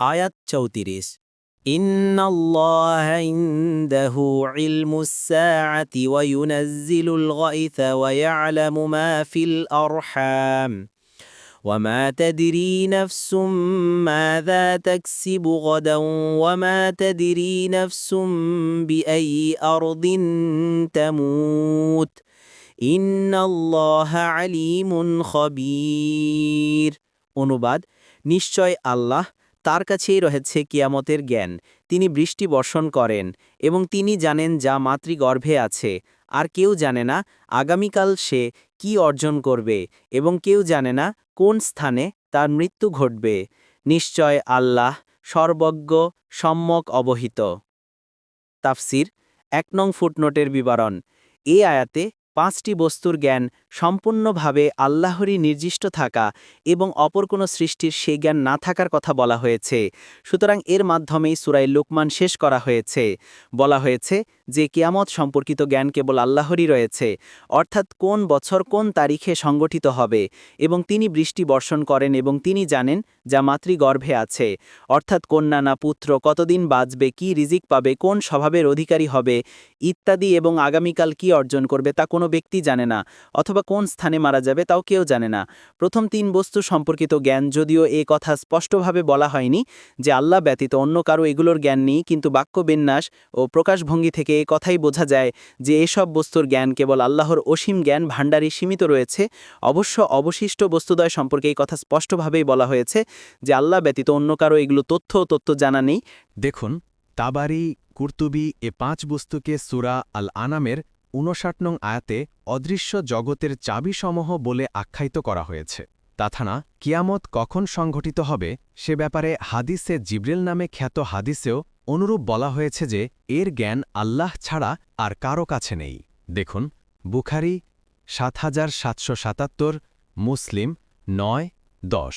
আয়াত ৩৪ ইন্নাল্লাহা ইনদাহু ইলমুস সাআতি ওয়া ইউনাজ্জিলুল গায়থা ওয়া ইয়ালামু মা ফিল আরহাম وما تدري نفس ماذا تكسب غدا وما تدري نفس بأي أرض تموت إن الله عليم خبير। অনুবাদ, নিশ্চয় আল্লাহ, তার কাছেই রয়েছে কিয়ামতের জ্ঞান। তিনি বৃষ্টি বর্ষণ করেন এবং তিনি জানেন যা মাতৃগর্ভে আছে, আর কেউ জানে না আগামীকাল সে কি অর্জন করবে এবং কেউ জানে না কোন স্থানে তার মৃত্যু ঘটবে। নিশ্চয় আল্লাহ সর্বজ্ঞ, সম্যক অবহিত। তাফসির ১ নং ফুটনোটের বিবরণ। এই আয়াতে ৫টি বস্তুর জ্ঞান সম্পূর্ণভাবে আল্লাহরই নির্দিষ্ট থাকা এবং অপর কোনো সৃষ্টির সেই জ্ঞান না থাকার কথা বলা হয়েছে। সুতরাং এর মাধ্যমেই সূরা লুকমান শেষ করা হয়েছে। বলা হয়েছে যে কিয়ামত সম্পর্কিত জ্ঞান কেবল আল্লাহরই রয়েছে, অর্থাৎ কোন বছর কোন তারিখে সংগঠিত হবে, এবং তিনি বৃষ্টি বর্ষণ করেন এবং তিনি জানেন যা মাতৃগর্ভে আছে, অর্থাৎ কন্যা না পুত্র কতদিন বাঁচবে, কি রিজিক পাবে, কোন স্বভাবের অধিকারী হবে ইত্যাদি, এবং আগামীকাল কি অর্জন করবে তা কোনো ব্যক্তি জানে না, অথবা কোন স্থানে মারা যাবে তাও কেউ জানে না। প্রথম ৩ বস্তু সম্পর্কিত জ্ঞান, যদিও এ কথা স্পষ্টভাবে বলা হয়নি যে আল্লাহ ব্যতীত অন্য কারো এগুলোর জ্ঞান নেই, কিন্তু বাক্যবিন্যাস ও প্রকাশভঙ্গি থেকে এ কথাই বোঝা যায় যে এসব বস্তুর জ্ঞান কেবল আল্লাহর অসীম জ্ঞান ভাণ্ডারে সীমিত রয়েছে। অবশ্য অবশিষ্ট বস্তুদ্বয় সম্পর্কে এই কথা স্পষ্টভাবেই বলা হয়েছে যে আল্লাহ ব্যতীত অন্য কারো এগুলো তথ্য জানা নেই। দেখুন, তাবারি, কুরতুবি এ ৫ বস্তুকে সূরা আল আনামের ৫৯ নং আয়াতে অদৃশ্য জগতের চাবিসমূহ বলে আখ্যায়িত করা হয়েছে। তাছাড়া কিয়ামত কখন সংঘটিত হবে সে ব্যাপারে হাদিসে জিবরিল নামে খ্যাত হাদিসেও অনুরূপ বলা হয়েছে যে এর জ্ঞান আল্লাহ ছাড়া আর কারো কাছে নেই। দেখুন, বুখারী ৭৭৭৭, মুসলিম ৯-১০।